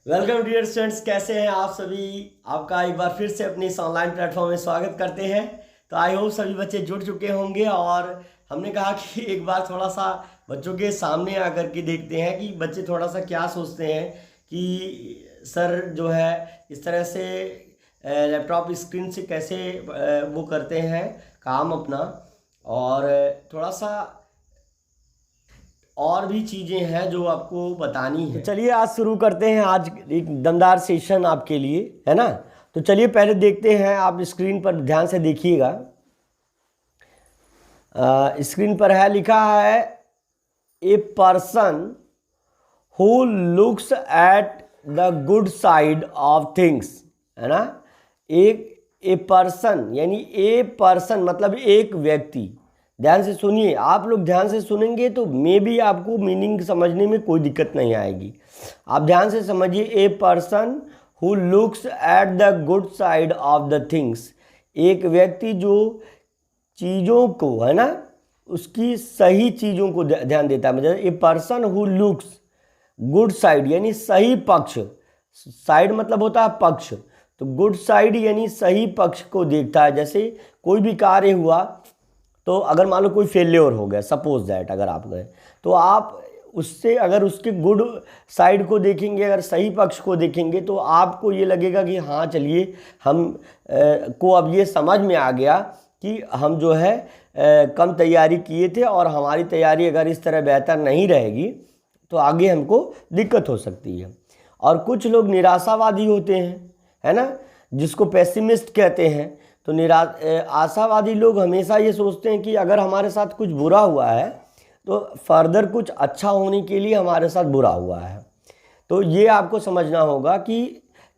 Welcome dear students, कैसे हैं आप सभी। आपका एक बार फिर से अपने इस ऑनलाइन प्लेटफॉर्म में स्वागत करते हैं। तो आई होप सभी बच्चे जुड़ चुके होंगे और हमने कहा कि एक बार थोड़ा सा बच्चों के सामने आकर के देखते हैं कि बच्चे थोड़ा सा क्या सोचते हैं कि सर जो है इस तरह से लैपटॉप स्क्रीन से कैसे वो करते हैं काम अपना, और थोड़ा सा और भी चीज़ें हैं जो आपको बतानी है। तो चलिए आज शुरू करते हैं। आज एक दमदार सेशन आपके लिए है ना। तो चलिए पहले देखते हैं, आप स्क्रीन पर ध्यान से देखिएगा। स्क्रीन पर है, लिखा है ए person who looks at the good side of things, है ना। एक ए पर्सन यानी ए पर्सन मतलब एक व्यक्ति। ध्यान से सुनिए, आप लोग ध्यान से सुनेंगे तो मे बी आपको मीनिंग समझने में कोई दिक्कत नहीं आएगी। आप ध्यान से समझिए, a person who looks at the good side of the things, एक व्यक्ति जो चीज़ों को, है ना, उसकी सही चीज़ों को ध्यान देता है। मतलब ए person who looks good side यानी सही पक्ष, साइड मतलब होता है पक्ष, तो गुड साइड यानी सही पक्ष को देखता है। जैसे कोई भी कार्य हुआ तो अगर मान लो कोई फेल्योर हो गया, सपोज दैट, अगर आप गए तो आप उससे अगर उसके गुड साइड को देखेंगे, अगर सही पक्ष को देखेंगे तो आपको ये लगेगा कि हाँ चलिए हम को अब ये समझ में आ गया कि हम जो है कम तैयारी किए थे और हमारी तैयारी अगर इस तरह बेहतर नहीं रहेगी तो आगे हमको दिक्कत हो सकती है। और कुछ लोग निराशावादी होते हैं, है ना, जिसको पेसिमिस्ट कहते हैं। तो आशावादी लोग हमेशा ये सोचते हैं कि अगर हमारे साथ कुछ बुरा हुआ है तो फर्दर कुछ अच्छा होने के लिए हमारे साथ बुरा हुआ है। तो ये आपको समझना होगा कि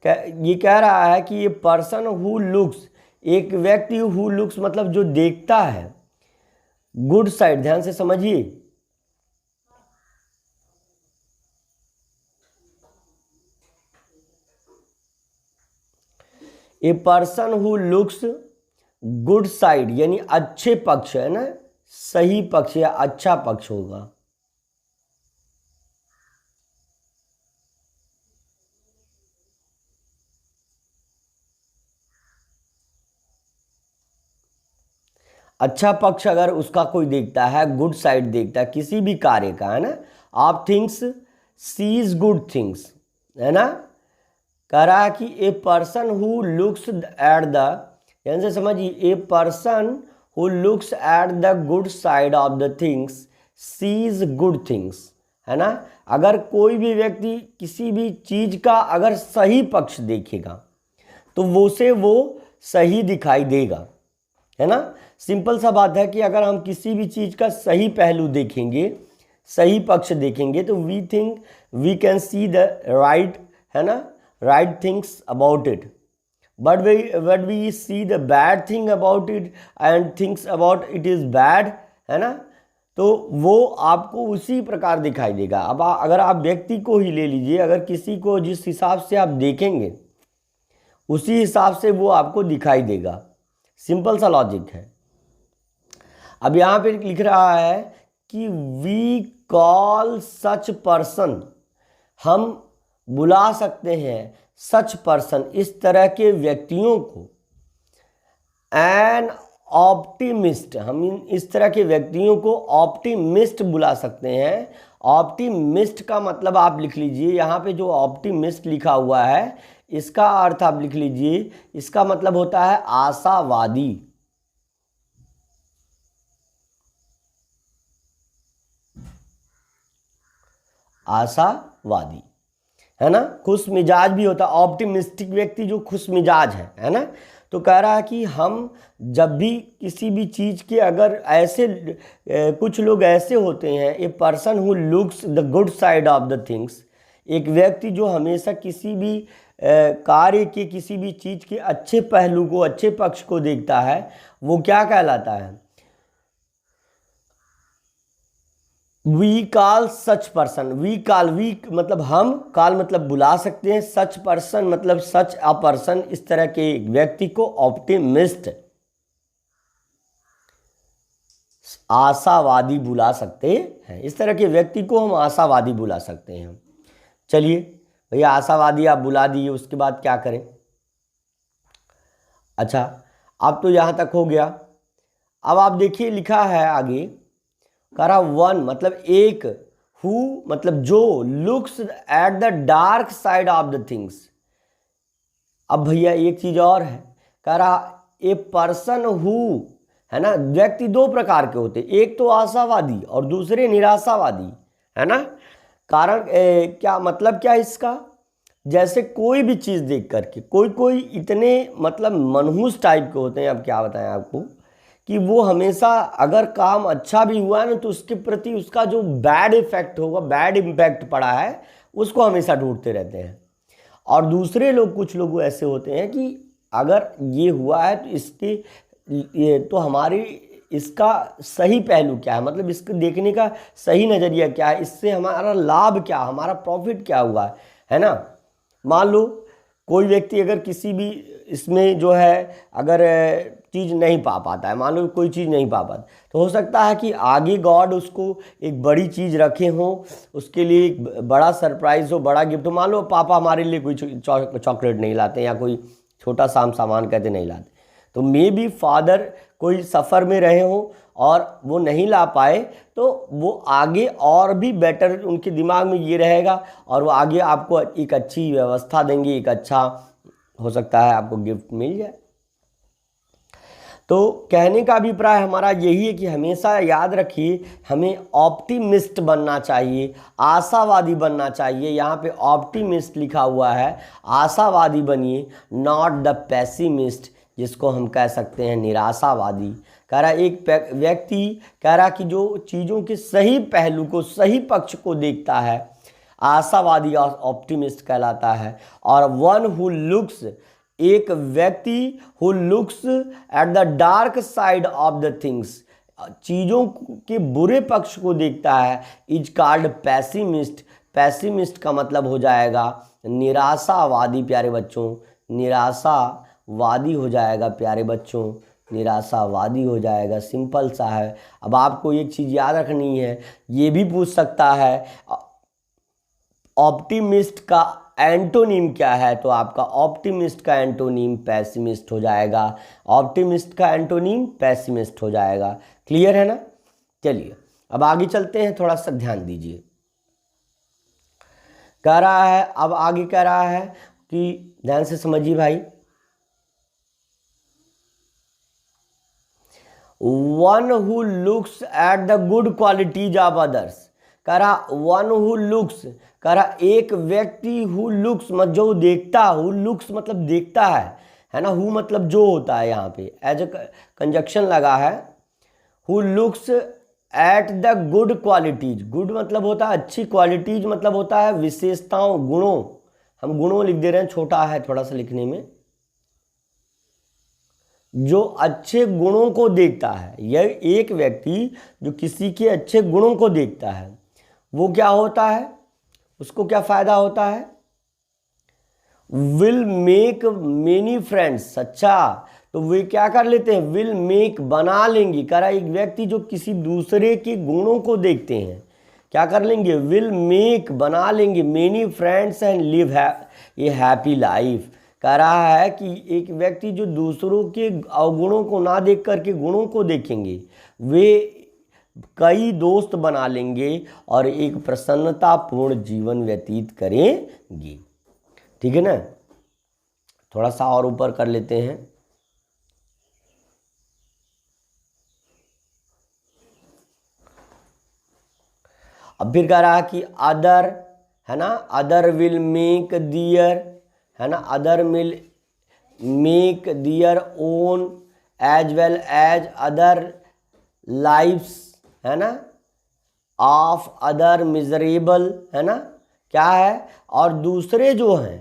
ये कह रहा है कि ये पर्सन हु लुक्स, एक व्यक्ति हु लुक्स मतलब जो देखता है गुड साइड, ध्यान से समझिए। A person who looks good side यानी अच्छे पक्ष, है ना, सही पक्ष या अच्छा पक्ष होगा। अच्छा पक्ष अगर उसका कोई देखता है, गुड साइड देखता है किसी भी कार्य का, है ना, आप थिंग्स सीज गुड थिंग्स, है ना। कह रहा है कि a person who looks at the, ध्यान से समझिए, a person who looks at the good side of the things sees good things, है ना। अगर कोई भी व्यक्ति किसी भी चीज का अगर सही पक्ष देखेगा तो वो से वो सही दिखाई देगा, है ना। सिंपल सा बात है कि अगर हम किसी भी चीज का सही पहलू देखेंगे, सही पक्ष देखेंगे तो we think we can see the right, है ना, right things about it. But we see the bad thing about it and things about it is bad, है ना, तो वो आपको उसी प्रकार दिखाई देगा। अब अगर आप व्यक्ति को ही ले लीजिए, अगर किसी को जिस हिसाब से आप देखेंगे उसी हिसाब से वो आपको दिखाई देगा। सिंपल सा लॉजिक है। अब यहाँ पे लिख रहा है कि वी कॉल सच पर्सन, हम बुला सकते हैं सच पर्सन, इस तरह के व्यक्तियों को, एन ऑप्टिमिस्ट, हम इस तरह के व्यक्तियों को ऑप्टिमिस्ट बुला सकते हैं। ऑप्टिमिस्ट का मतलब आप लिख लीजिए, यहाँ पे जो ऑप्टिमिस्ट लिखा हुआ है इसका अर्थ आप लिख लीजिए, इसका मतलब होता है आशावादी। आशावादी, है ना। खुश मिजाज भी होता है ऑप्टिमिस्टिक व्यक्ति, जो खुश मिजाज है ना। तो कह रहा है कि हम जब भी किसी भी चीज़ के अगर ऐसे कुछ लोग ऐसे होते हैं, ए person who looks the good side of the things, एक व्यक्ति जो हमेशा किसी भी कार्य के, किसी भी चीज़ के अच्छे पहलू को, अच्छे पक्ष को देखता है, वो क्या कहलाता है, we call such person. We call, we मतलब हम, कॉल मतलब बुला सकते हैं, सच पर्सन मतलब सच अ पर्सन, इस तरह के व्यक्ति को ऑप्टिमिस्ट, आशावादी बुला सकते हैं। इस तरह के व्यक्ति को हम आशावादी बुला सकते हैं। चलिए भैया आशावादी आप बुला दिए, उसके बाद क्या करें? अच्छा, अब तो यहाँ तक हो गया। अब आप देखिए लिखा है आगे, कह रहा वन मतलब एक, हु मतलब जो, looks at the dark side of the things. अब भैया एक चीज और है, कह रहा ए पर्सन हु, है ना, व्यक्ति दो प्रकार के होते, एक तो आशावादी और दूसरे निराशावादी, है ना। कारण क्या मतलब क्या इसका, जैसे कोई भी चीज़ देख करके कोई कोई इतने मतलब मनहूस टाइप के होते हैं, अब क्या बताएं आपको, कि वो हमेशा अगर काम अच्छा भी हुआ है ना तो उसके प्रति उसका जो बैड इफेक्ट होगा, बैड इम्पैक्ट पड़ा है, उसको हमेशा ढूंढते रहते हैं। और दूसरे लोग, कुछ लोग ऐसे होते हैं कि अगर ये हुआ है तो इसके ये तो हमारी इसका सही पहलू क्या है, मतलब इसको देखने का सही नज़रिया क्या है, इससे हमारा लाभ क्या, हमारा प्रॉफिट क्या हुआ है ना। मान लो कोई व्यक्ति अगर किसी भी इसमें जो है अगर चीज़ नहीं पा पाता है, मान लो कोई चीज़ नहीं पा पाता, तो हो सकता है कि आगे गॉड उसको एक बड़ी चीज़ रखे हो, उसके लिए एक बड़ा सरप्राइज हो, बड़ा गिफ्ट हो। मान लो पापा हमारे लिए कोई चॉकलेट नहीं लाते या कोई छोटा सामान कहते नहीं लाते, तो मे बी फादर कोई सफ़र में रहे हो और वो नहीं ला पाए, तो वो आगे और भी बेटर उनके दिमाग में ये रहेगा और वो आगे आपको एक अच्छी व्यवस्था देंगे, एक अच्छा हो सकता है आपको गिफ्ट मिल जाए। तो कहने का अभिप्राय हमारा यही है कि हमेशा याद रखिए, हमें ऑप्टिमिस्ट बनना चाहिए, आशावादी बनना चाहिए। यहाँ पे ऑप्टिमिस्ट लिखा हुआ है, आशावादी बनिए, नॉट द पेसिमिस्ट, जिसको हम कह सकते हैं निराशावादी। कह रहा एक व्यक्ति कह रहा कि जो चीज़ों के सही पहलू को, सही पक्ष को देखता है, आशावादी और ऑप्टिमिस्ट कहलाता है। और वन हु लुक्स, एक व्यक्ति who looks at the dark side of the things, चीज़ों के बुरे पक्ष को देखता है, इज कॉल्ड पैसिमिस्ट। पैसिमिस्ट का मतलब हो जाएगा निराशावादी प्यारे बच्चों, निराशावादी हो जाएगा प्यारे बच्चों, निराशावादी हो जाएगा। सिंपल सा है। अब आपको एक चीज़ याद रखनी है, ये भी पूछ सकता है ऑप्टिमिस्ट का एंटोनिम क्या है, तो आपका ऑप्टिमिस्ट का एंटोनिम पैसिमिस्ट हो जाएगा। ऑप्टिमिस्ट का एंटोनिम पैसिमिस्ट हो जाएगा। क्लियर है ना? चलिए अब आगे चलते हैं, थोड़ा सा ध्यान दीजिए। कह रहा है, अब आगे कह रहा है कि ध्यान से समझिए भाई, one who looks at the good qualities of others. कह रहा वन हु लुक्स, कह रहा एक व्यक्ति हु लुक्स मतलब जो देखता, हु लुक्स मतलब देखता है ना, हु मतलब जो होता है, यहाँ पे एज ए कंजक्शन लगा है। Who looks at the good qualities, good मतलब होता है अच्छी, क्वालिटीज मतलब होता है विशेषताओं, गुणों। हम गुणों लिख दे रहे हैं, छोटा है थोड़ा सा लिखने में। जो अच्छे गुणों को देखता है, यह एक व्यक्ति जो किसी के अच्छे गुणों को देखता है, वो क्या होता है, उसको क्या फायदा होता है, विल मेक मेनी फ्रेंड्स। अच्छा, तो वे क्या कर लेते हैं, विल मेक बना लेंगे। कह रहा एक व्यक्ति जो किसी दूसरे के गुणों को देखते हैं, क्या कर लेंगे, विल मेक बना लेंगे, many friends and live a happy life. कह रहा है कि एक व्यक्ति जो दूसरों के अवगुणों को ना देख करके गुणों को देखेंगे, वे कई दोस्त बना लेंगे और एक प्रसन्नतापूर्ण जीवन व्यतीत करेंगे। ठीक है ना? थोड़ा सा और ऊपर कर लेते हैं। अब फिर कह रहा कि अदर, है ना, अदर विल मेक दियर, है ना, other will make their own as well as other lifes, है ना, ऑफ अदर मिजरेबल, है ना, क्या है, और दूसरे जो हैं,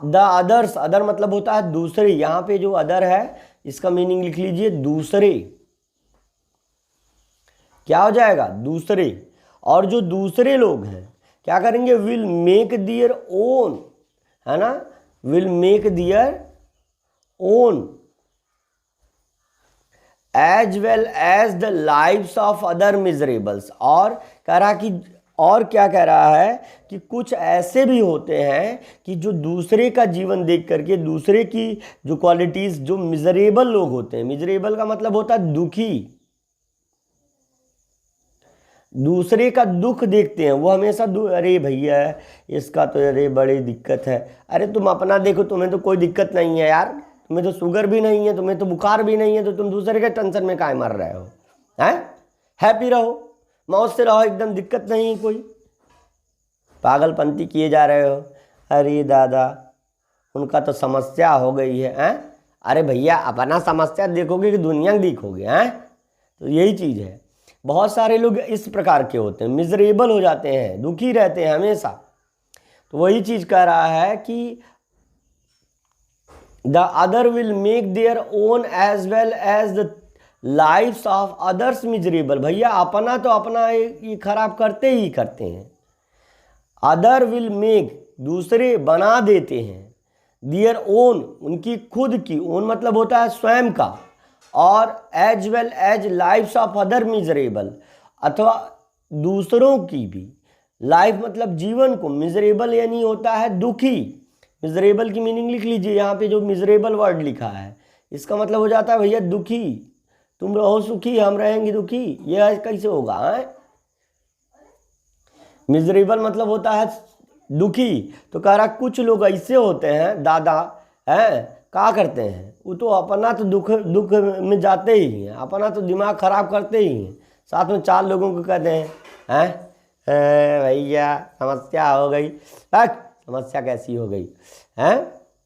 द अदर्स, अदर मतलब होता है दूसरे, यहाँ पे जो अदर है इसका मीनिंग लिख लीजिए दूसरे, क्या हो जाएगा, दूसरे। और जो दूसरे लोग हैं क्या करेंगे, विल मेक दियर ओन, है ना, will make their own as well as the lives of other miserables. और कह रहा कि और क्या कह रहा है कि कुछ ऐसे भी होते हैं कि जो दूसरे का जीवन देख करके, दूसरे की जो क्वालिटीज़, जो मिजरेबल लोग होते हैं, मिजरेबल का मतलब होता है दुखी, दूसरे का दुख देखते हैं, वो हमेशा अरे भैया इसका तो अरे बड़ी दिक्कत है, अरे तुम अपना देखो, तुम्हें तो कोई दिक्कत नहीं है यार, तुम्हें तो शुगर भी नहीं है, तुम्हें तो बुखार भी नहीं है, तो तुम दूसरे के टेंशन में काहे मर रहे हो? हैं? हैप्पी रहो, मौज से रहो, एकदम दिक्कत नहीं है कोई। पागलपंती किए जा रहे हो। अरे दादा उनका तो समस्या हो गई है, हैं? अरे भैया अपना समस्या देखोगे कि दुनिया देखोगे? हैं? तो यही चीज़ है। बहुत सारे लोग इस प्रकार के होते हैं, मिजरेबल हो जाते हैं, दुखी रहते हैं हमेशा। तो वही चीज़ कह रहा है कि the other will make their own as well as the lifes of others miserable. भैया अपना तो अपना ये खराब करते ही करते हैं। अदर विल मेक, दूसरे बना देते हैं, देयर ओन, उनकी खुद की, ओन मतलब होता है स्वयं का, और as well as lifes of other miserable, अथवा दूसरों की भी लाइफ मतलब जीवन को, मिजरेबल यानी होता है दुखी। मिजरेबल की मीनिंग लिख लीजिए, यहाँ पे जो मिजरेबल वर्ड लिखा है इसका मतलब हो जाता है भैया दुखी। तुम रहो सुखी, हम रहेंगे दुखी, ये कैसे होगा? है मिजरेबल मतलब होता है दुखी। तो कह रहा कुछ लोग ऐसे होते हैं दादा, हैं क्या करते हैं, वो तो अपना तो दुख में जाते ही हैं, अपना तो दिमाग खराब करते ही हैं, साथ में 4 लोगों को कहते हैं भैया समस्या हो गई। समस्या कैसी हो गई? हैं?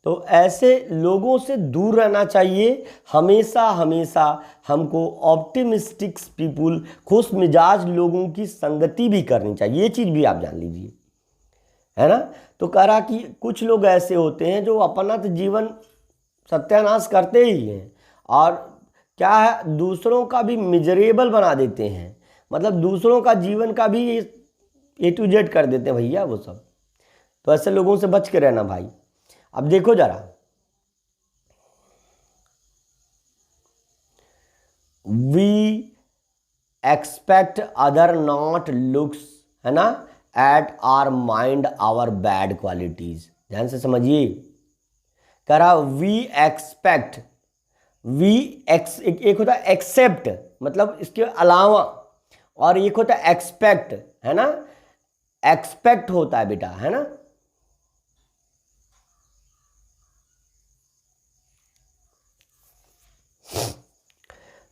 तो ऐसे लोगों से दूर रहना चाहिए। हमेशा हमेशा हमको ऑप्टिमिस्टिक पीपुल, खुश मिजाज लोगों की संगति भी करनी चाहिए, ये चीज़ भी आप जान लीजिए, है ना। तो कह रहा कि कुछ लोग ऐसे होते हैं जो अपना तो जीवन सत्यानाश करते ही हैं, और क्या है दूसरों का भी मिजरेबल बना देते हैं, मतलब दूसरों का जीवन का भी A to Z कर देते हैं भैया वो सब। तो ऐसे लोगों से बच के रहना भाई। अब देखो जरा, we expect other not looks, है ना, at our mind our bad qualities. ध्यान से समझिए, कह रहा वी एक्सपेक्ट, एक होता है एक्सेप्ट मतलब इसके अलावा, और एक होता है एक्सपेक्ट, है ना, एक्सपेक्ट होता है बेटा, है ना।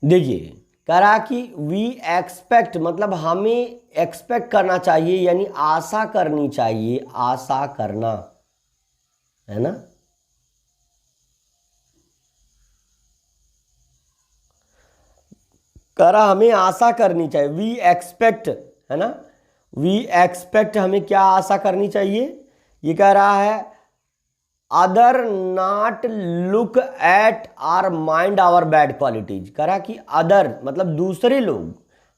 देखिए कह रहा कि वी एक्सपेक्ट मतलब हमें एक्सपेक्ट करना चाहिए, यानी आशा करनी चाहिए, आशा करना, है ना। कह रहा हमें आशा करनी चाहिए, वी एक्सपेक्ट, है ना, वी एक्सपेक्ट हमें क्या आशा करनी चाहिए? ये कह रहा है other not look at our mind our bad qualities. कह रहा कि अदर मतलब दूसरे लोग,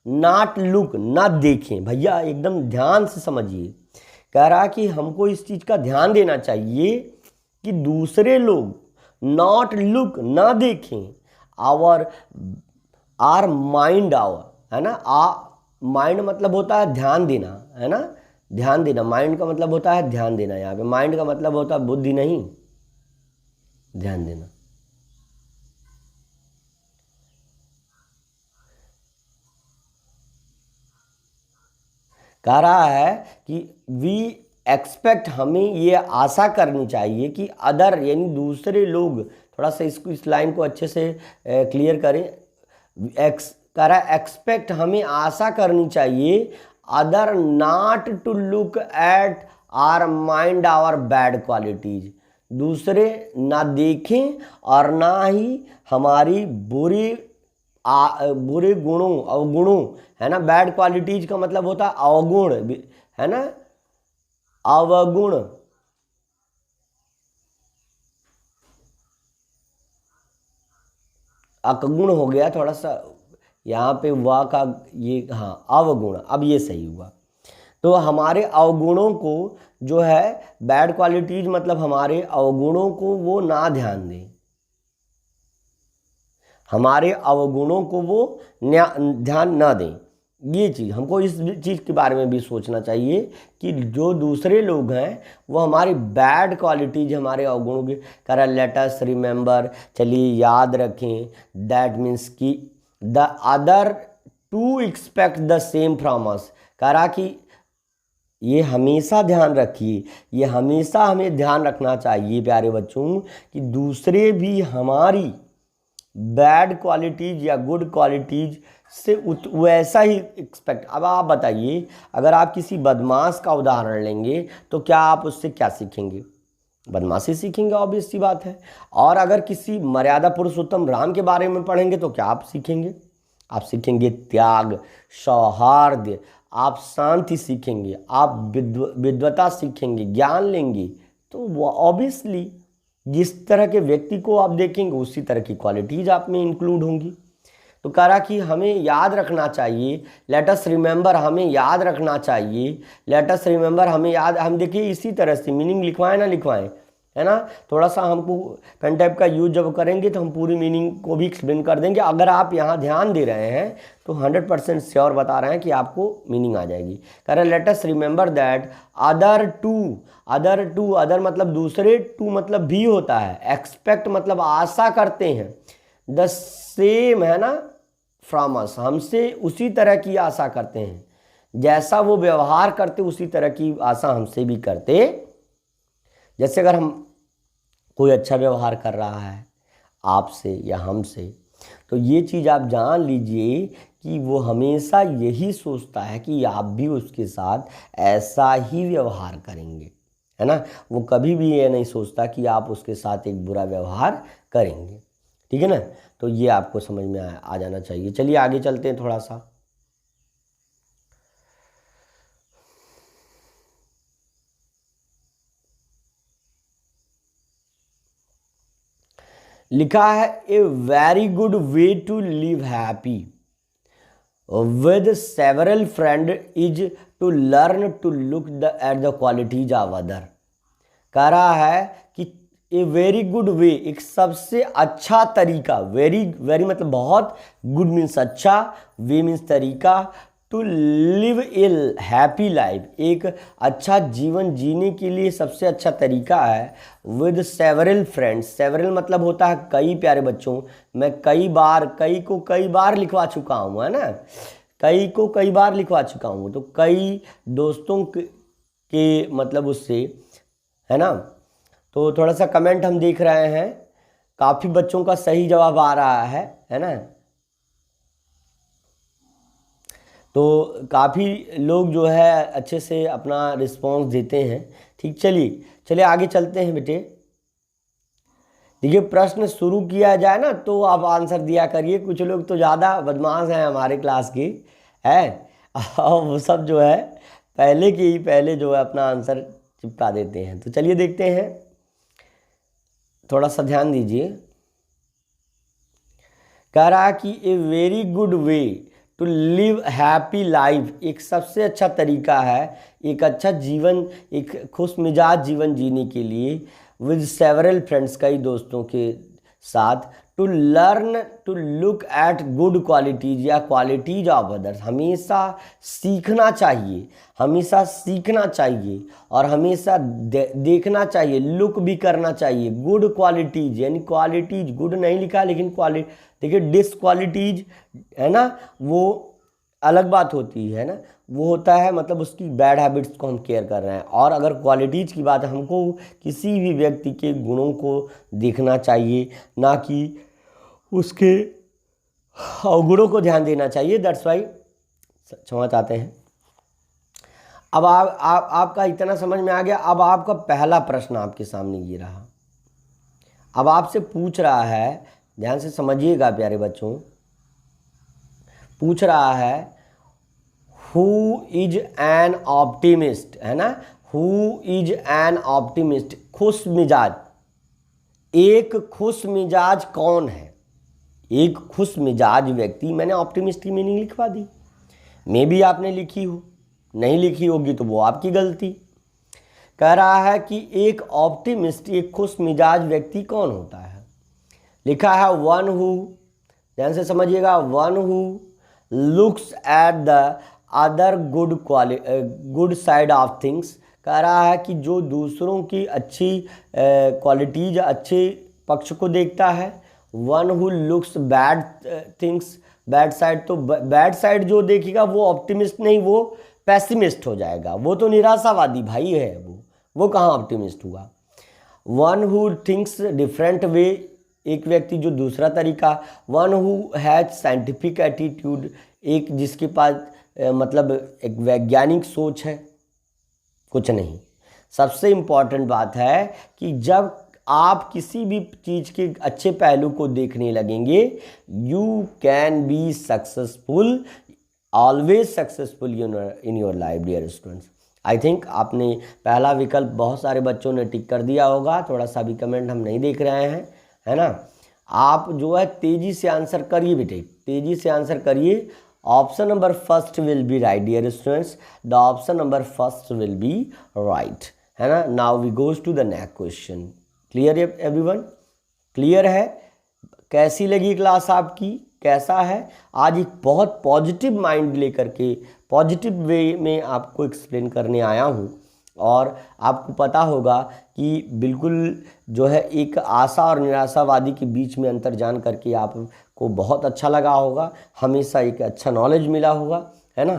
नॉट लुक ना देखें। भैया एकदम ध्यान से समझिए, कह रहा कि हमको इस चीज का ध्यान देना चाहिए कि दूसरे लोग नॉट लुक ना देखें आवर आर माइंड आवर, है ना। माइंड मतलब होता है ध्यान देना, है ना, ध्यान देना। माइंड का मतलब होता है ध्यान देना। यहाँ पे माइंड का मतलब होता है बुद्धि नहीं, ध्यान देना। कह रहा है कि वी एक्सपेक्ट हमें ये आशा करनी चाहिए कि अदर यानी दूसरे लोग, थोड़ा सा इसको इस लाइन को अच्छे से क्लियर करें। कह रहा है एक्सपेक्ट हमें आशा करनी चाहिए other not to look at our mind our bad qualities. दूसरे ना देखें और ना ही हमारी बुरे गुणों, अवगुणों, है ना। बैड क्वालिटीज का मतलब होता है अवगुण, है ना, अवगुण। अकगुण हो गया थोड़ा सा यहाँ पे वाह का ये, हाँ अवगुण, अब ये सही हुआ। तो हमारे अवगुणों को जो है बैड क्वालिटीज मतलब हमारे अवगुणों को वो ना ध्यान दें, हमारे अवगुणों को वो ध्यान ना दें। ये चीज़ हमको इस चीज़ के बारे में भी सोचना चाहिए कि जो दूसरे लोग हैं वो हमारी बैड क्वालिटीज, हमारे अवगुणों की कह लेट अस रिमेंबर, चलिए याद रखें, दैट मीन्स कि the other to expect the same from us, कह रहा कि ये हमेशा ध्यान रखिए, ये हमेशा हमें ध्यान रखना चाहिए प्यारे बच्चों कि दूसरे भी हमारी बैड क्वालिटीज या गुड क्वालिटीज से वैसा ही एक्सपेक्ट। अब आप बताइए, अगर आप किसी बदमाश का उदाहरण लेंगे तो क्या आप उससे क्या सीखेंगे? बदमाशी सीखेंगे, ऑब्वियस सी बात है। और अगर किसी मर्यादा पुरुषोत्तम राम के बारे में पढ़ेंगे तो क्या आप सीखेंगे? आप सीखेंगे त्याग, सौहार्द, आप शांति सीखेंगे, आप विद्वता सीखेंगे, ज्ञान लेंगे। तो वो ऑब्वियसली जिस तरह के व्यक्ति को आप देखेंगे उसी तरह की क्वालिटीज आप में इंक्लूड होंगी। तो कह रहा कि हमें याद रखना चाहिए, लेट अस रिमेंबर, हमें याद रखना चाहिए, लेट अस रिमेंबर, हमें याद, हम देखिए इसी तरह से मीनिंग लिखवाएं ना लिखवाएं, है ना, थोड़ा सा हमको पेन टाइप का यूज जब करेंगे तो हम पूरी मीनिंग को भी एक्सप्लेन कर देंगे। अगर आप यहाँ ध्यान दे रहे हैं तो 100% श्योर बता रहे हैं कि आपको मीनिंग आ जाएगी। कह रहे let us remember that other to, other to, other मतलब दूसरे, टू मतलब भी होता है, एक्सपेक्ट मतलब आशा करते हैं, द सेम है ना फ्रॉम अस, हमसे उसी तरह की आशा करते हैं, जैसा वो व्यवहार करते उसी तरह की आशा हमसे भी करते। जैसे अगर हम कोई अच्छा व्यवहार कर रहा है आपसे या हमसे, तो ये चीज़ आप जान लीजिए कि वो हमेशा यही सोचता है कि आप भी उसके साथ ऐसा ही व्यवहार करेंगे, है ना। वो कभी भी ये नहीं सोचता कि आप उसके साथ एक बुरा व्यवहार करेंगे, ठीक है ना। तो ये आपको समझ में आ जाना चाहिए। चलिए आगे चलते हैं थोड़ा सा। लिखा है a very good way to live happy with several friend is to learn to look at the qualities of other. कह रहा है कि ए वेरी गुड वे, एक सबसे अच्छा तरीका, वेरी वेरी मतलब बहुत, गुड मीन्स अच्छा, वे मीन्स तरीका, to live a happy life, एक अच्छा जीवन जीने के लिए सबसे अच्छा तरीका है विद सेवरल फ्रेंड्स। सेवरल मतलब होता है कई, प्यारे बच्चों, मैं कई बार, कई को कई बार लिखवा चुका हूँ, है ना, कई को कई बार लिखवा चुका हूँ। तो कई दोस्तों के मतलब उससे, है ना। तो थोड़ा सा कमेंट हम देख रहे हैं, काफ़ी बच्चों का सही जवाब आ रहा है ना। तो काफ़ी लोग जो है अच्छे से अपना रिस्पॉन्स देते हैं। ठीक, चलिए चलिए आगे चलते हैं बेटे। देखिए प्रश्न शुरू किया जाए ना तो आप आंसर दिया करिए। कुछ लोग तो ज़्यादा बदमाश हैं हमारे क्लास के, है, और वो सब जो है पहले के ही पहले जो है अपना आंसर चिपका देते हैं। तो चलिए देखते हैं, थोड़ा सा ध्यान दीजिए। कह रहा कि a very good way to live happy life, एक सबसे अच्छा तरीका है एक अच्छा जीवन, एक खुश मिजाज जीवन जीने के लिए विद सेवरल फ्रेंड्स, कई दोस्तों के साथ, to learn to look at good qualities या क्वालिटीज ऑफ अदर्स, हमेशा सीखना चाहिए, हमेशा सीखना चाहिए और हमेशा देखना चाहिए, लुक भी करना चाहिए गुड क्वालिटीज, यानी क्वालिटीज, गुड नहीं लिखा लेकिन क्वालिटी, देखिए डिसक्वालिटीज है ना, वो अलग बात होती है ना, वो होता है मतलब उसकी बैड हैबिट्स को हम केयर कर रहे हैं। और अगर क्वालिटीज़ की बात है, हमको किसी भी व्यक्ति के गुणों को देखना चाहिए, ना कि उसके अवगुणों को ध्यान देना चाहिए। दैट्स वाई क्षमा चाहते हैं। अब आपका इतना समझ में आ गया। अब आपका पहला प्रश्न आपके सामने ये रहा। अब आपसे पूछ रहा है, ध्यान से समझिएगा प्यारे बच्चों, पूछ रहा है हु इज एन ऑप्टिमिस्ट, है ना, हु इज एन ऑप्टिमिस्ट, खुश मिजाज, एक खुश मिजाज कौन है, एक खुश मिजाज व्यक्ति। मैंने ऑप्टिमिस्ट की मीनिंग लिखवा दी, मे भी आपने लिखी हो, नहीं लिखी होगी तो वो आपकी गलती। कह रहा है कि एक ऑप्टिमिस्ट, एक खुश मिजाज व्यक्ति कौन होता है। लिखा है वन हु, ध्यान से समझिएगा, one who looks at the other good side of things, कह रहा है कि जो दूसरों की अच्छी क्वालिटीज, अच्छे पक्ष को देखता है। One who looks bad things, bad side, तो बैड साइड जो देखेगा वो ऑप्टिमिस्ट नहीं, वो पैसिमिस्ट हो जाएगा, वो तो निराशावादी भाई है, वो कहाँ ऑप्टिमिस्ट हुआ। One who thinks different way, एक व्यक्ति जो दूसरा तरीका। One who has scientific attitude, एक जिसके पास मतलब एक वैज्ञानिक सोच है, कुछ नहीं। सबसे इम्पॉर्टेंट बात है कि जब आप किसी भी चीज़ के अच्छे पहलू को देखने लगेंगे, you can be successful, always successful in your life dear students. I think आपने पहला विकल्प बहुत सारे बच्चों ने टिक कर दिया होगा, थोड़ा सा भी कमेंट हम नहीं देख रहे हैं, है ना। आप जो है तेज़ी से आंसर करिए बेटे, तेज़ी से आंसर करिए। Option number first will be right dear students, the option number first will be right, है ना। Now we goes to the next question. Clear everyone, clear है? कैसी लगी क्लास आपकी, कैसा है? आज एक बहुत पॉजिटिव माइंड लेकर के पॉजिटिव वे में आपको एक्सप्लेन करने आया हूँ, और आपको पता होगा कि बिल्कुल जो है एक आशा और निराशावादी के बीच में अंतर जान करके आपको बहुत अच्छा लगा होगा, हमेशा एक अच्छा नॉलेज मिला होगा, है ना।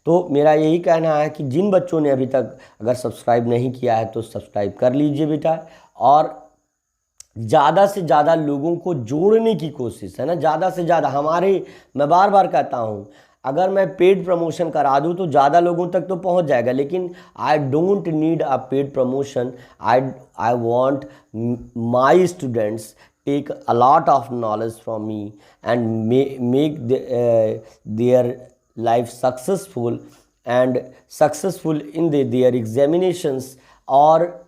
तो मेरा यही कहना है कि जिन बच्चों ने अभी तक अगर सब्सक्राइब नहीं किया है तो सब्सक्राइब कर लीजिए बेटा, और ज़्यादा से ज़्यादा लोगों को जोड़ने की कोशिश, है ना, ज़्यादा से ज़्यादा। मैं बार बार कहता हूँ, अगर मैं पेड प्रमोशन करा दूँ तो ज़्यादा लोगों तक तो पहुँच जाएगा, लेकिन I don't need a paid promotion. I want my students take a lot of knowledge from me and make their life successful and successful in their examinations, और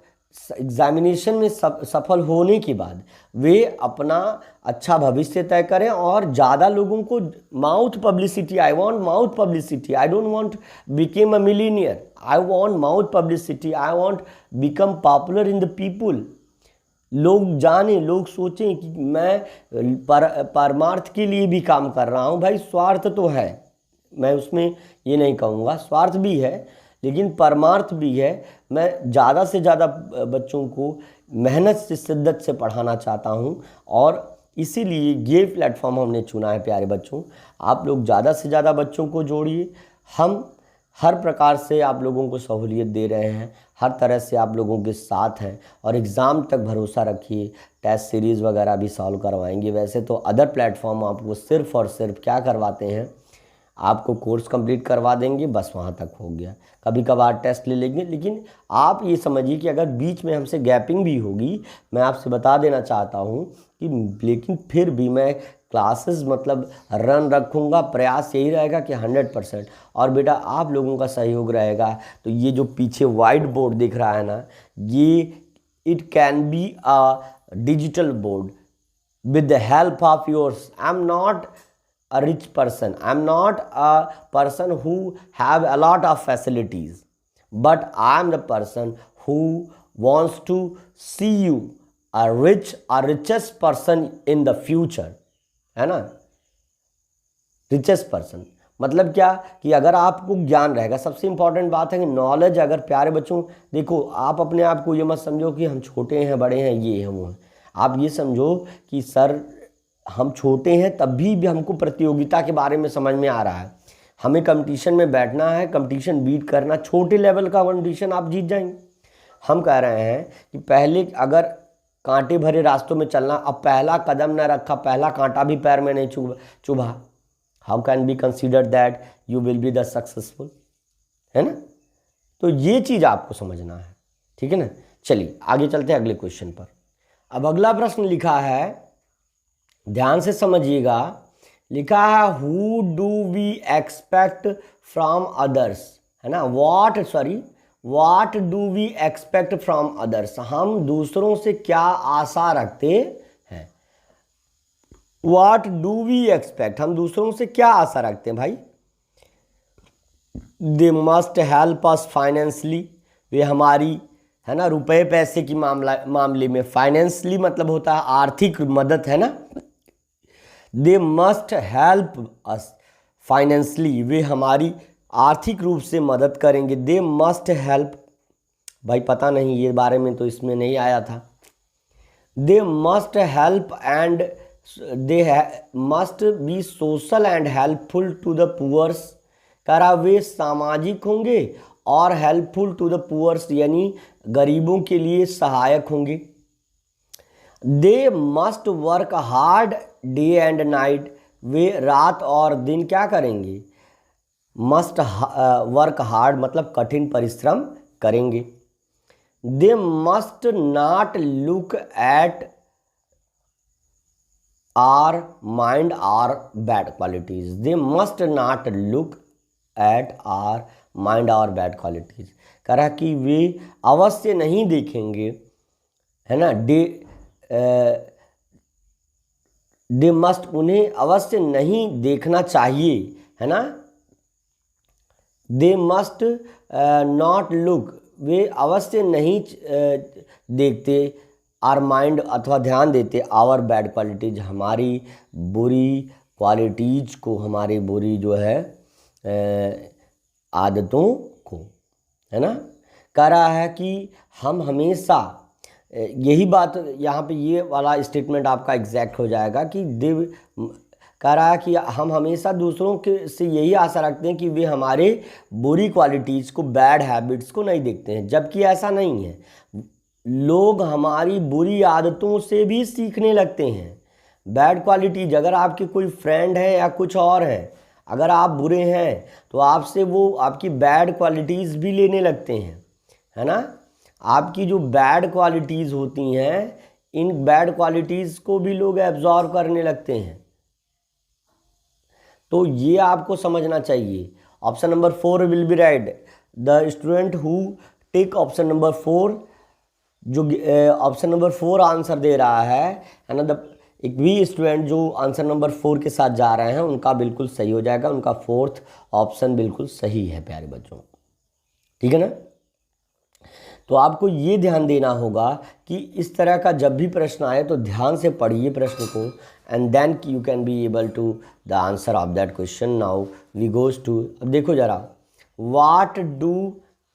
एग्जामिनेशन में सफल होने के बाद वे अपना अच्छा भविष्य तय करें, और ज़्यादा लोगों को mouth publicity, I want mouth publicity, I don't want became a millionaire, I want mouth publicity, I want become popular in the people. लोग जाने, लोग सोचें कि मैं परमार्थ के लिए भी काम कर रहा हूँ। भाई स्वार्थ तो है, मैं उसमें ये नहीं कहूँगा, स्वार्थ भी है, लेकिन परमार्थ भी है। मैं ज़्यादा से ज़्यादा बच्चों को मेहनत से, शिद्दत से पढ़ाना चाहता हूँ, और इसीलिए ये प्लेटफॉर्म हमने चुना है। प्यारे बच्चों, आप लोग ज़्यादा से ज़्यादा बच्चों को जोड़िए। हम हर प्रकार से आप लोगों को सहूलियत दे रहे हैं, हर तरह से आप लोगों के साथ हैं, और एग्ज़ाम तक भरोसा रखिए, टेस्ट सीरीज़ वगैरह भी सॉल्व करवाएंगे। वैसे तो अदर प्लेटफॉर्म आपको सिर्फ़ और सिर्फ क्या करवाते हैं, आपको कोर्स कंप्लीट करवा देंगे, बस वहाँ तक हो गया। कभी कभार टेस्ट ले लेंगे, लेकिन आप ये समझिए कि अगर बीच में हमसे गैपिंग भी होगी, मैं आपसे बता देना चाहता हूँ कि लेकिन फिर भी मैं क्लासेस मतलब रन रखूँगा। प्रयास यही रहेगा कि 100%, और बेटा आप लोगों का सहयोग रहेगा तो ये जो पीछे वाइट बोर्ड दिख रहा है ना, ये it can be a digital board with the help of yours. I'm not a rich person, I'm not a person who have a lot of facilities, but I'm the person who wants to see you a richest person in the future, है ना। Richest person मतलब क्या कि अगर आपको ज्ञान रहेगा, सबसे इंपॉर्टेंट बात है कि नॉलेज। अगर प्यारे बच्चों देखो, आप अपने आप को ये मत समझो कि हम छोटे हैं, बड़े हैं, ये हैं, वो हैं। आप ये समझो कि सर हम छोटे हैं तब भी हमको प्रतियोगिता के बारे में समझ में आ रहा है, हमें कंपटीशन में बैठना है, कंपटीशन बीट करना, छोटे लेवल का कंपटीशन आप जीत जाएंगे। हम कह रहे हैं कि पहले अगर कांटे भरे रास्तों में चलना, अब पहला कदम न रखा, पहला कांटा भी पैर में नहीं चुभा, how can be consider that you will be the successful, है ना। तो ये चीज़ आपको समझना है, ठीक है ना। चलिए आगे चलते हैं अगले क्वेश्चन पर। अब अगला प्रश्न लिखा है, ध्यान से समझिएगा, लिखा है who do we expect from others, है ना। What do we expect from others, हम दूसरों से क्या आशा रखते हैं। व्हाट डू वी एक्सपेक्ट, हम दूसरों से क्या आशा रखते हैं भाई। They must help us financially, वे हमारी, है ना, रुपए पैसे की मामले में, फाइनेंशियली मतलब होता है आर्थिक मदद, है ना। They must help us financially, वे हमारी आर्थिक रूप से मदद करेंगे। दे मस्ट हेल्प, भाई पता नहीं ये बारे में तो इसमें नहीं आया था। They must help and they must be social and helpful to the poors, कह रहा वे सामाजिक होंगे और हेल्पफुल टू द पुअर्स यानी गरीबों के लिए सहायक होंगे। They must work hard day and night, वे रात और दिन क्या करेंगे, मस्ट वर्क हार्ड मतलब कठिन परिश्रम करेंगे। They must not look at our mind our bad qualities, they must not look at our mind our bad qualities, कह रहा कि वे अवश्य नहीं देखेंगे, है ना, दे मस्ट उन्हें अवश्य नहीं देखना चाहिए, है ना। दे मस्ट नॉट लुक, वे अवश्य नहीं देखते, आर माइंड अथवा ध्यान देते, आवर बैड क्वालिटीज हमारी बुरी क्वालिटीज को, हमारी बुरी जो है आदतों को, है ना। कह रहा है कि हम हमेशा, यही बात यहाँ पे ये वाला स्टेटमेंट आपका एग्जैक्ट हो जाएगा कि देव, कह रहा है कि हम हमेशा दूसरों के से यही आशा रखते हैं कि वे हमारे बुरी क्वालिटीज़ को, बैड हैबिट्स को नहीं देखते हैं, जबकि ऐसा नहीं है। लोग हमारी बुरी आदतों से भी सीखने लगते हैं। बैड क्वालिटीज, अगर आपके कोई फ्रेंड है या कुछ और है, अगर आप बुरे हैं तो आपसे वो आपकी बैड क्वालिटीज़ भी लेने लगते हैं, है ना। आपकी जो बैड क्वालिटीज़ होती हैं, इन बैड क्वालिटीज़ को भी लोग एब्जॉर्व करने लगते हैं। तो ये आपको समझना चाहिए। Option number 4 will be right. The student who take option number 4, जो ऑप्शन नंबर 4 आंसर दे रहा है ना, एक भी स्टूडेंट जो आंसर नंबर 4 के साथ जा रहे हैं उनका बिल्कुल सही हो जाएगा, उनका 4th ऑप्शन बिल्कुल सही है प्यारे बच्चों, ठीक है ना। तो आपको ये ध्यान देना होगा कि इस तरह का जब भी प्रश्न आए तो ध्यान से पढ़िए प्रश्न को, and then you can be able to the answer of that question. Now we goes to, अब देखो जरा, व्हाट डू,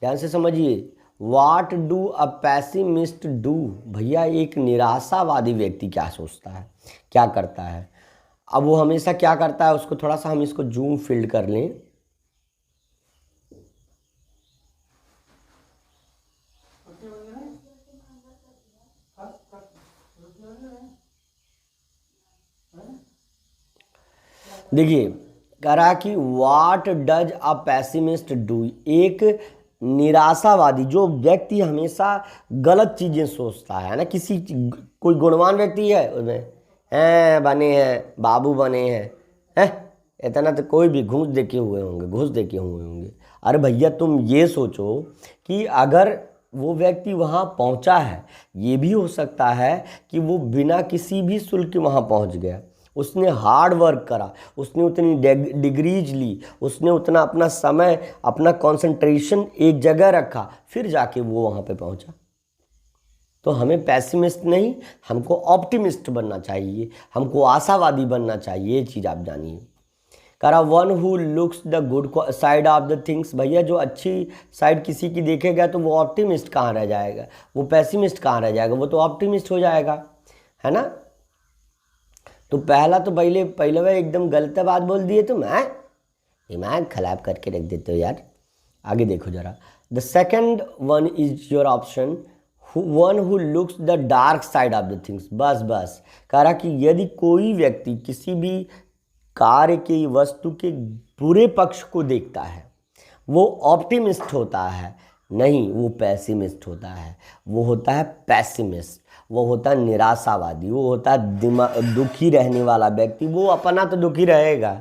ध्यान से समझिए, what do a pessimist do, भैया एक निराशावादी व्यक्ति क्या सोचता है, क्या करता है। अब वो हमेशा क्या करता है, उसको थोड़ा सा हम इसको जूम फील्ड कर लें। देखिए, कह रहा कि what does a pessimist do, एक निराशावादी जो व्यक्ति हमेशा गलत चीज़ें सोचता है ना, किसी कोई गुणवान व्यक्ति है उसमें हैं बने हैं, बाबू बने हैं इतना तो कोई भी घूस दे के हुए होंगे। अरे भैया तुम ये सोचो कि अगर वो व्यक्ति वहाँ पहुँचा है, ये भी हो सकता है कि वो बिना किसी भी शुल्क के वहाँ पहुँच गया, उसने हार्ड वर्क करा, उसने उतनी डिग्रीज ली, उसने उतना अपना समय, अपना कंसंट्रेशन एक जगह रखा, फिर जाके वो वहाँ पे पहुँचा। तो हमें पैसिमिस्ट नहीं, हमको ऑप्टिमिस्ट बनना चाहिए, हमको आशावादी बनना चाहिए, ये चीज़ आप जानिए। करा one who looks the good side of the things, भैया जो अच्छी साइड किसी की देखेगा तो वो ऑप्टिमिस्ट कहाँ रह जाएगा, वो पैसिमिस्ट कहाँ रह जाएगा, वो तो ऑप्टिमिस्ट हो जाएगा, है ना। तो पहला तो पहले वह एकदम गलत बात बोल दिए तुम, दिमाग खराब करके रख देते हो यार। आगे देखो जरा, the second one is your option, one who looks the dark side of the things. बस कह रहा कि यदि कोई व्यक्ति किसी भी कार्य की, वस्तु के बुरे पक्ष को देखता है, वो ऑप्टिमिस्ट होता है, नहीं वो पैसिमिस्ट होता है, वो होता है पैसिमिस्ट, वो होता है निराशावादी, वो होता है दुखी रहने वाला व्यक्ति। वो अपना तो दुखी रहेगा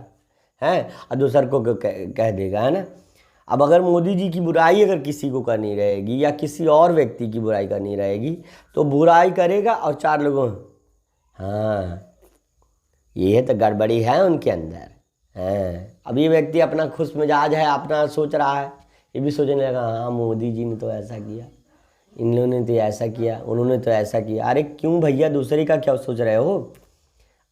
है और दूसर को कह देगा, है ना। अब अगर मोदी जी की बुराई अगर किसी को करनी रहेगी या किसी और व्यक्ति की बुराई करनी रहेगी तो बुराई करेगा और 4 लोगों, हाँ ये तो गड़बड़ी है उनके अंदर, हैं। अब ये व्यक्ति अपना खुश मिजाज है, अपना सोच रहा है, ये भी सोचने लगा हाँ मोदी जी ने तो ऐसा किया, इन लोगों ने तो ऐसा किया, उन्होंने तो ऐसा किया। अरे क्यों भैया दूसरे का क्या सोच रहे हो,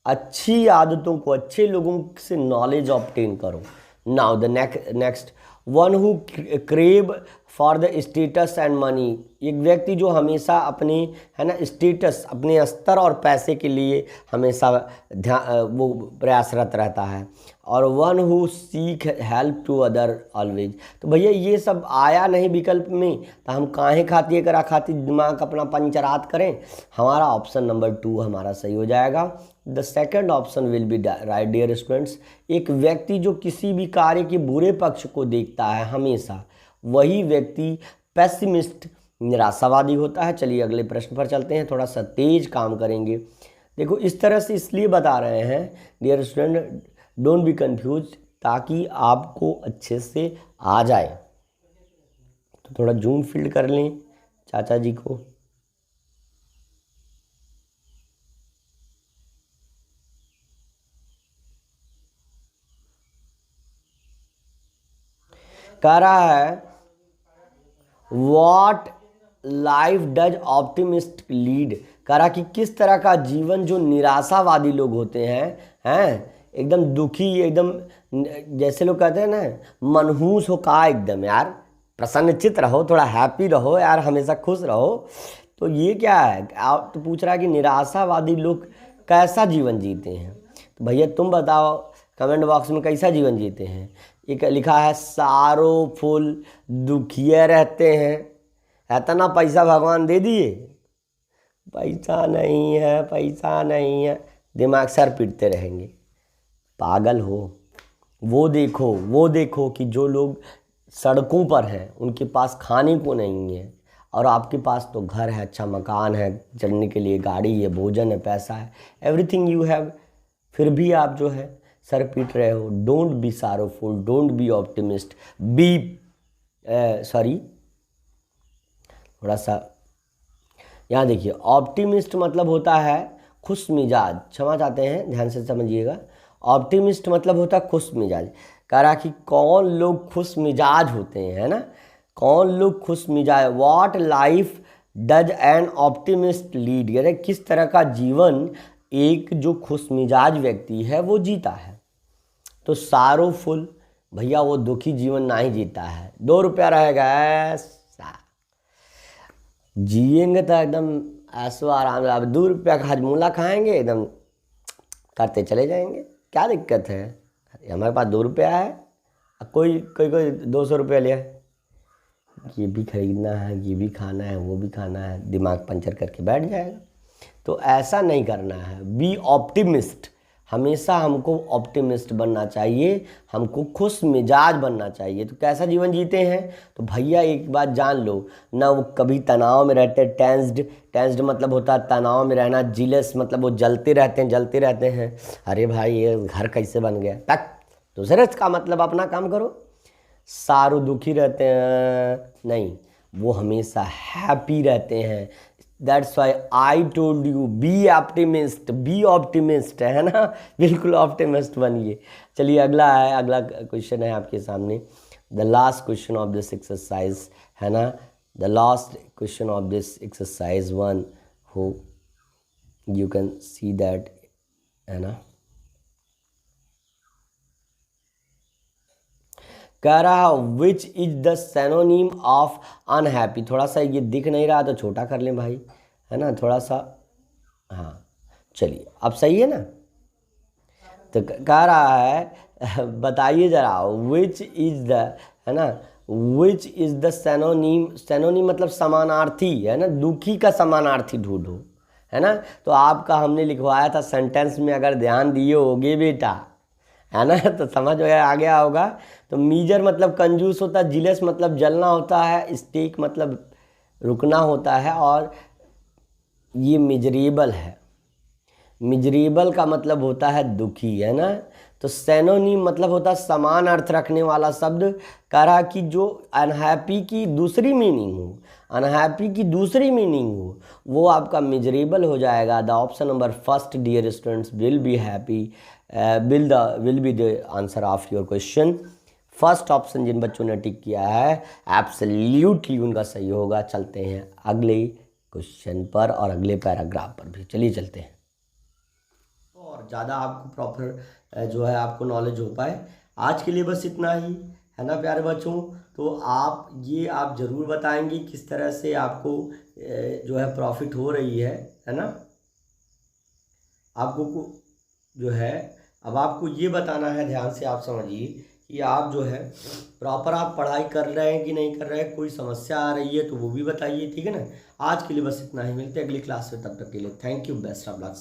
अच्छी आदतों को, अच्छे लोगों से नॉलेज ऑब्टेन करो। Now the next one who crave for the status and money, एक व्यक्ति जो हमेशा अपने, है ना, स्टेटस, अपने स्तर और पैसे के लिए हमेशा वो प्रयासरत रहता है। और one who seek help to other always. तो भैया ये सब आया नहीं विकल्प में, तो हम काहे खातिर करा खातिर दिमाग अपना पंचरात करें। हमारा ऑप्शन नंबर 2 हमारा सही हो जाएगा। The second option will be right dear students. एक व्यक्ति जो किसी भी कार्य के बुरे पक्ष को देखता है हमेशा, वही व्यक्ति पेसिमिस्ट, निराशावादी होता है। चलिए अगले प्रश्न पर चलते हैं, थोड़ा सा तेज काम करेंगे। देखो इस तरह से इसलिए बता रहे हैं dear student, don't be confuse, ताकि आपको अच्छे से आ जाए। तो थोड़ा जूम फील्ड कर लें चाचा जी को। कह रहा है what life does optimist lead. कह रहा कि किस तरह का जीवन जो निराशावादी लोग होते हैं एकदम दुखी, एकदम जैसे लोग कहते हैं ना, मनहूस हो का, एकदम यार प्रसन्नचित रहो, थोड़ा हैप्पी रहो यार, हमेशा खुश रहो। तो ये क्या है, आप तो पूछ रहा है कि निराशावादी लोग कैसा जीवन जीते हैं। तो भैया तुम बताओ कमेंट बॉक्स में कैसा जीवन जीते हैं। एक लिखा है सारोफुल, दुखिए रहते हैं। इतना पैसा भगवान दे दिए, पैसा नहीं है, पैसा नहीं है, दिमाग सर पीटते रहेंगे, पागल हो। वो देखो कि जो लोग सड़कों पर हैं, उनके पास खाने को नहीं है, और आपके पास तो घर है, अच्छा मकान है, चलने के लिए गाड़ी है, भोजन है, पैसा है, एवरीथिंग यू हैव, फिर भी आप जो है सर पीट रहे हो। Don't be sorrowful, don't be optimist, be sorry, थोड़ा सा यहाँ देखिए, ऑप्टिमिस्ट मतलब होता है खुश मिजाज, क्षमा चाहते हैं, ध्यान से समझिएगा। ऑप्टिमिस्ट मतलब होता है खुश मिजाज। कह रहा कि कौन लोग खुश मिजाज होते हैं, है ना, कौन लोग खुश मिजाज। What life does N optimist lead, यानी किस तरह का जीवन एक जो खुश मिजाज व्यक्ति है वो जीता है। तो सारोफुल, भैया वो दुखी जीवन ना ही जीता है। 2 रुपया रहेगा, ऐसा जिएंगे तो एकदम ऐसो आराम। अब 2 रुपया का हजमूला खाएंगे, एकदम करते चले जाएंगे, क्या दिक्कत है। हमारे पास 2 रुपया है, कोई 200 रुपया लिया, ये भी खरीदना है, ये भी खाना है, वो भी खाना है, दिमाग पंचर करके बैठ जाएगा। तो ऐसा नहीं करना है। बी ऑप्टिमिस्ट, हमेशा हमको ऑप्टिमिस्ट बनना चाहिए, हमको खुश मिजाज बनना चाहिए। तो कैसा जीवन जीते हैं, तो भैया एक बात जान लो ना, वो कभी तनाव में रहते, टेंस्ड मतलब होता है तनाव में रहना, जिलस मतलब वो जलते रहते हैं, अरे भाई ये घर कैसे बन गया, तक दूसरे का मतलब अपना काम करो। सारू दुखी रहते हैं, नहीं, वो हमेशा हैप्पी रहते हैं। That's why I told you be optimist, है ना, बिल्कुल ऑप्टिमिस्ट बनिए। चलिए अगला क्वेश्चन है आपके सामने, the last question of this exercise, है ना, the last question of this exercise 1, हो यू कैन सी दैट, है ना। कह रहा which is the synonym of unhappy. थोड़ा सा ये दिख नहीं रहा तो छोटा कर लें भाई, है ना, थोड़ा सा, हाँ चलिए अब सही है ना। तो कह रहा है बताइए जरा, विच इज द, है ना, विच इज द सिनोनिम मतलब समानार्थी, है ना, दुखी का समानार्थी ढूंढो, है ना। तो आपका हमने लिखवाया था सेंटेंस में, अगर ध्यान दिए होगे बेटा, है ना, तो समझ आ गया होगा। तो मीजर मतलब कंजूस होता है, जिलस मतलब जलना होता है, स्टेक मतलब रुकना होता है, और ये मिजरेबल है। मिजरेबल का मतलब होता है दुखी, है ना। तो सिनोनिम मतलब होता है समान अर्थ रखने वाला शब्द। कह रहा कि जो अनहैप्पी की दूसरी मीनिंग हो, वो आपका मिजरेबल हो जाएगा। The option number first dear students will be happy, will be the answer of your question. First option जिन बच्चों ने टिक किया है एब्सोल्युटली उनका सही होगा। चलते हैं अगले क्वेश्चन पर और अगले पैराग्राफ पर भी, चलिए चलते हैं। और ज़्यादा आपको प्रॉपर जो है आपको नॉलेज हो पाए। आज के लिए बस इतना ही, है ना प्यारे बच्चों। तो आप ज़रूर बताएंगे किस तरह से आपको जो है प्रॉफिट हो रही है ना। आपको जो है अब आपको ये बताना है, ध्यान से आप समझिए कि आप जो है प्रॉपर आप पढ़ाई कर रहे हैं कि नहीं कर रहे हैं। कोई समस्या आ रही है तो वो भी बताइए, ठीक है ना। आज के लिए बस इतना ही, मिलते हैं अगली क्लास में, तब तक के लिए thank you, best of luck.